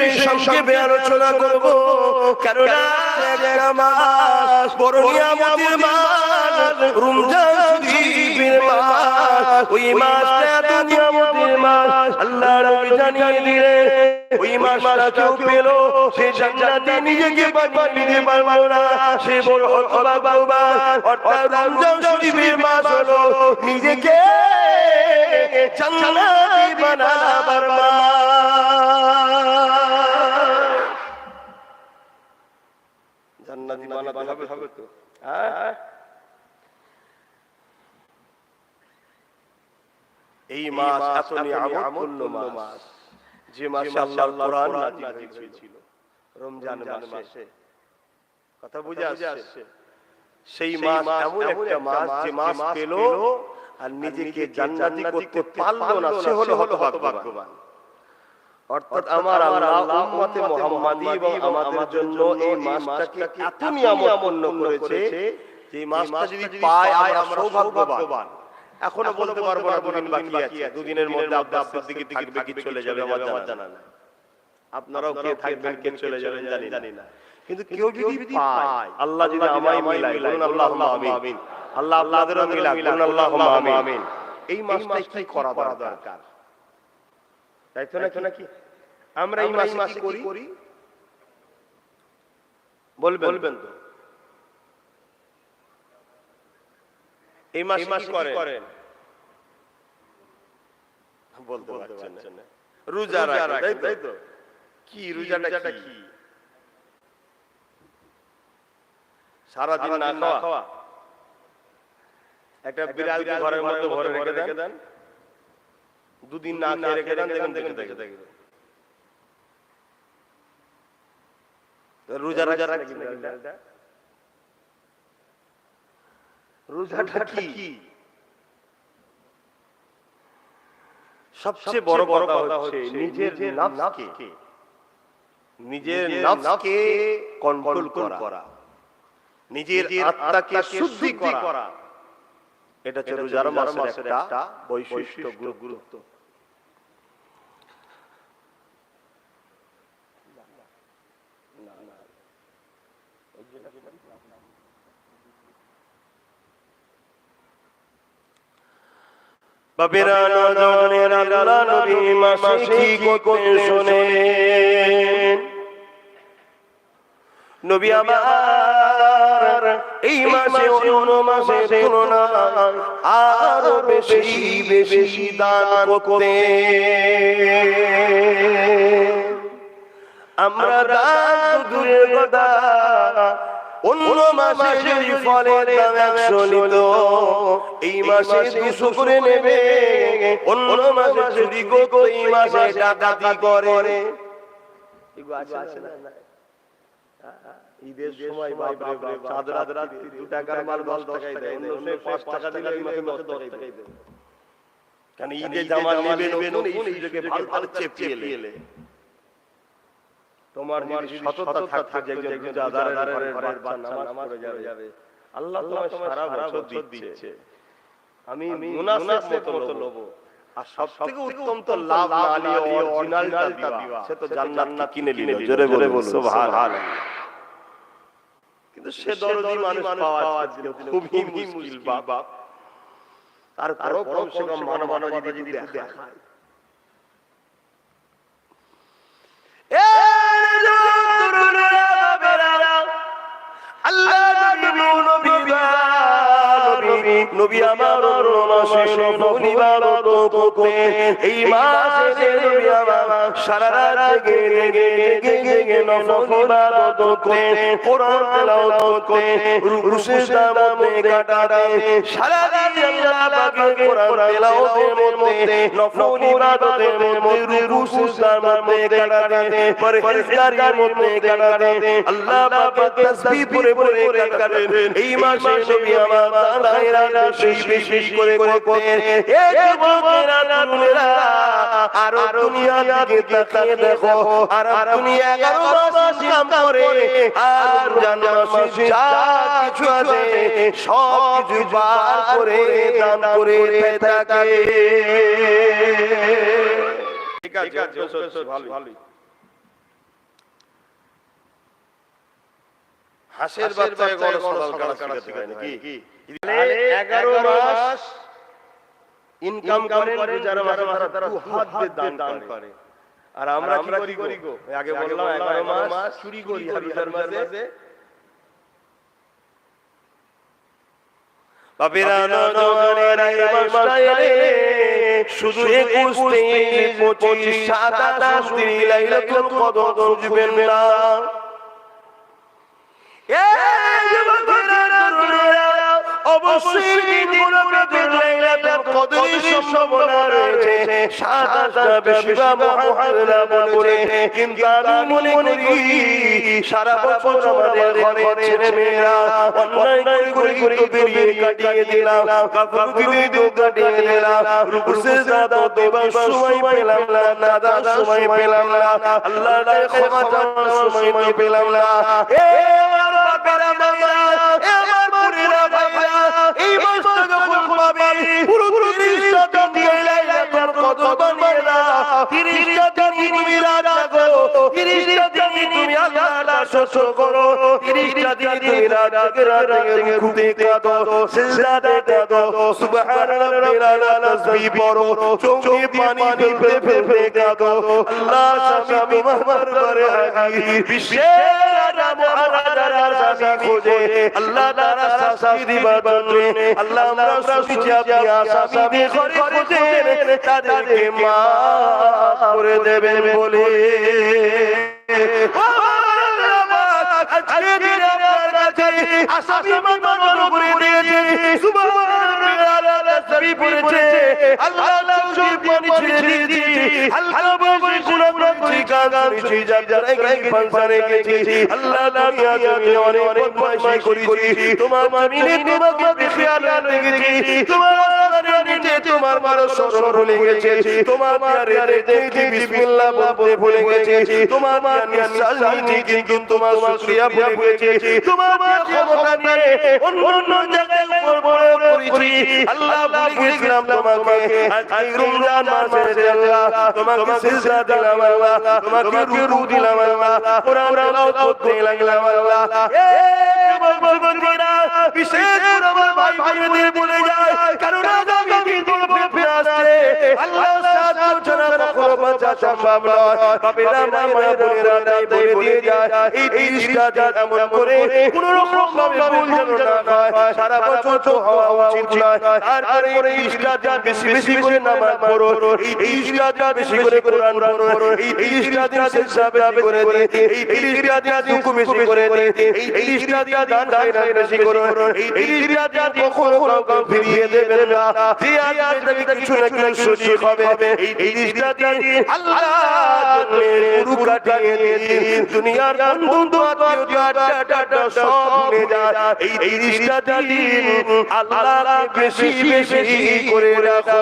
বিষয়ে সংক্ষেপে আলোচনা করব, কেননা একটা মাস বড় নিয়ামতের মাস, রমজান শরীফের মাস। ওই মাসটা এত নিয়ামতের মাস, আল্লাহ নবী জানিয়ে দিলেন ওই মাসটা কেউ পেল সে জান্নাতে নিজেকে বানিয়ে নিতে পারবে না, সে বড় হতভাগ্যবান। অর্থাৎ রমজান শরীফের মাস হলো নিজেকে জান্নাতি বানাবার মাস। জান্নাতি বানাতে হবে তো, হ্যাঁ। এই মাস এত নিয়ামতপূর্ণ মাস, যে মাসে আল্লাহর কোরআন নাযিল হয়েছিল, রমজান মাসে। কথা বুঝে আসছে? সেই মাস এমন একটা মাস যে মাস পেল আর নিজেকে জান্নাতি করতে পারলো না, সে হলো হতভাগ্যবান। অর্থাৎ আমার আল্লাহ উম্মতে মুহাম্মাদি এবং আমাদের জন্য এই মাসটাকে এত নিয়ামতপূর্ণ করেছে যে এই মাসটা যদি পাই আমরা সৌভাগ্যবান। এখনো বলতে পারবো না দুদিন বাকি আছে, দুদিনের মধ্যে আব্বাস সিদ্দিকীর টিকিট বাকি চলে যাবে, আমার জানা নাই। আপনারাও কে থাকবেন কে চলে যাবেন জানি না, কিন্তু কেউ যদি পায়, আল্লাহ যদি আমায় মিলায়, বলুন আল্লাহুম্মা আমিন। আল্লাহ আপনাদেরও মিলাক, বলুন আল্লাহুম্মা আমিন। এই মাসটাই কি করা দরকার, তাই তো নাকি? আমরা এই মাসে কি করি বলবেন তো? এই মাসে কি করেন বলতে পারছেন না? রোজা রাখেন, তাই তো? কি রোজাটা কি? সারাদিন না খাওয়া, একটা বিড়াল ঘরের মধ্যে ভরে রেখে দেন, দুদিন না খেয়ে রেখে দেন, দেখেন রোজা রাখি না। রোজাটা কি? সবচেয়ে বড় কথা হচ্ছে নিজের নফসকে কন্ট্রোল করা, নিজের আত্মাকে শুদ্ধি করা। এটা হচ্ছে রোজার মাসের একটা বৈশিষ্ট্য, গুরুত্ব। বাবেরা নজনের আল্লাহ নবী মাসে কি করতে শোনেন। নবী আমার এই মাসে অন্য মাসের তুলনায় আরো বেশি দান করতে। আমরা দান দূরের কথা, অন্য মাসে যদি ফলের দাম 100 নিত, এই মাসে 200 করে নেবে। অন্য মাসে যদি এই মাসে ডাকাতি করে, ঈদের সময় চাঁদ রাত্রি 2 টাকার মাল 10 টাকায় দেয়, অন্য সময় 5 টাকা দিলে এই মাসে 10 টাকায় দেয়। কারণ ঈদে জামা নেবে নতুন, এই সুযোগে ভালো চেপিয়ে এলে তোমার যদি সততা থাকে, একজন রোজাদারের ঘরের বাচ্চা নামাজ পড়ে যাবে, আল্লাহ তোমায় সারা বছর দিচ্ছে। আমি মুনাফিক মতো লব, আর সবথেকে উত্তম তো লাভ না নিয়ে অরিজিনালটা দিবা, সে তো জান্নাত কিনে নিল। জোরে বলুন সুবহানাল্লাহ। কিন্তু সে দরদি মানুষ পাওয়া খুবই মুশকিল বাবা। তারপরও কমসে কম মানবতা যদি দেখায়। নবী আমার মাসে নফল ইবাদত করতে, এই মাসে নবী আমার সারা রাত জেগে নফল ইবাদত করতে, কোরআন তেলাওয়াত করতে, রুকু সিজদার মধ্যে কাটাতে, সারা দিন আল্লাহ পাকের কোরআন তেলাওয়াতের মধ্যে, নফল ইবাদতের মধ্যে, রুকু সিজদার মধ্যে কাটাতে, পরহেজগারির মধ্যে কাটাতে, আল্লাহ পাকের তাসবিহ পড়ে কাটাতে। এই মাসে নবী আমার বেশি করে করতেন। আর দুনিয়া দিকে তাকিয়ে দেখো, আর দুনিয়া 11 মাস কাম করে, আর জান্নাত মাসে যা কিছু আছে সব কিছু বার করে দান করে থাকে। ঠিক আছে, ভালোই। হাঁসের বাচ্চাকে কোনো সাঁতার কাটা শেখায় নাকি? 11 মাস ইনকাম করেন, রোজার মাসে তারা দু হাত দিয়ে দান করে। আর আমরা কি করি গো? আগে বললাম 11 মাস চুরি করি, আর রোজার মাসে বাপেরা নওজওয়ানেরা এই মাসটা এলে শুধু 21, 23, 25, 27, 29 লাইলাতুল কদর খুঁজবেন না। অবশ্যই দিনগুলোতে লাইলাতুল কদরের সম্ভাবনা রয়েছে। 27টা বেশি বা মুহাররা বলে, কিন্তু আমি মনে করি সারা বছর আমাদের ঘরের ছেলে মেয়েরা অন্যায় করে তো বেরিয়ে কাটিয়ে দিলাম, কাফুরগিরি তো কাটিয়ে দিলাম, রুকুসে জাদা দেবার সময় পেলাম না, নাদার সময় পেলাম না, আল্লাহর ক্ষমা চাওয়ার সময় পেলাম না। এ আমার বাপেরা মায়েরা, এ আমার বোনেরা ভাইরা, এই মাসটা যখন পাবে পুরো 30টা দিন লাইলাতুল কদর বানিয়ে দাও। 30টা দিন তুমি রাত জাগো, 30টা দিন তুমি আল্লাহর শুকর করো, 30টা দিন তুমি রাত জেগে রুকুতে কাঁদো, সিজদাতে কাঁদো, সুবহান রাব্বিল আলা তাসবিহ পড়ো, চোখে পানি ফেলতে ফেলতে কাঁদো। আল্লাহ স্বামী তোমার দরবারে হাজির, বিশ্বের রাজা মহারাজার স্বামী খোঁজে আল্লাহ তাআলা শাস্তি দিবার জন্য। আল্লাহ আমরা শুনেছি আপনি আসামিদের ঘরে খোঁজেন, তাদেরকে মাফ করে দেবেন বলে। আজকে দিনে আপনার কাছে আসামি মানব করে দিয়েছে, সুবহানাল্লাহ তাসবিহ পড়েছে, আল্লাহ চোখে পানি ছেড়ে দিয়েছে, হালকা বয়সে গুনাহগার কাঁদছি, যাত্রায় ফাংশনে গেছি, আল্লাহ দুনিয়া জমিনে অনেক বদমাইশি করেছি, তোমার জমিনে তোমাকে বেখেয়াল রেখেছি, তোমার আসমানের নিচে তোমার মানুষ স্মরণ ভুলে গেছে, তোমার মারে দেখে বিসমিল্লাহ বলতে ভুলে গেছে, তোমার নিঃশ্বাস নিয়েছি কিন্তু তোমার শুকরিয়া ভুলে গেছে, তোমার ক্ষমতা নিয়ে অন্য জায়গায় বড় করেছি, আল্লাহ ভুলে গেছিলাম তোমাকে। আজ রমজান মাসে আল্লাহ তোমাকে সিজদা দিলাম, আল্লাহ তোমাকে রুকু দিলাম, আল্লাহ কোরআন তেলাওয়াত করতে লাগলাম, আল্লাহ এ বন্ধুরা বিশেষ করে আমার ভাই ভাইদের বলে যায়, কারণ আগামী দিন ফিরে আসছে, আল্লাহ সাহায্য ছাড়া কখনো বাঁচা সম্ভব নয়। বাপেরা মায়েরা বোনেরা তাই বলে দিয়ে যায়, এই 30টা দিন এমন করে কোন রকম ভাবে ভুল যেন না হয়, সারা বছর তো হওয়া উচিত নয়। তারপরে এই 30টা দিন বেশি বেশি করে নামাজ পড়ো, এই 30টা দিন বেশি করে কোরআন পড়ো, এই 30টা দিন সিজদা বেশি করে দিতে, এই 30টা দিন রুকু বেশি করে দিতে, এই 30টা দিন দান খায়রাত বেশি করো, এই 30টা দিন কখনো কাউকে ফিরিয়ে দেবেন না। যে আজ থেকে কিছু না কিছু শরীর হবে, এই 30টা দিন আল্লাহর জন্য পুরো কাটিয়ে দিন, দুনিয়ার বন্ধু আত্মীয়তা সব ভুলে যায়, এই 30টা দিন আল্লাহকে বেশি বেশি করে রাখো।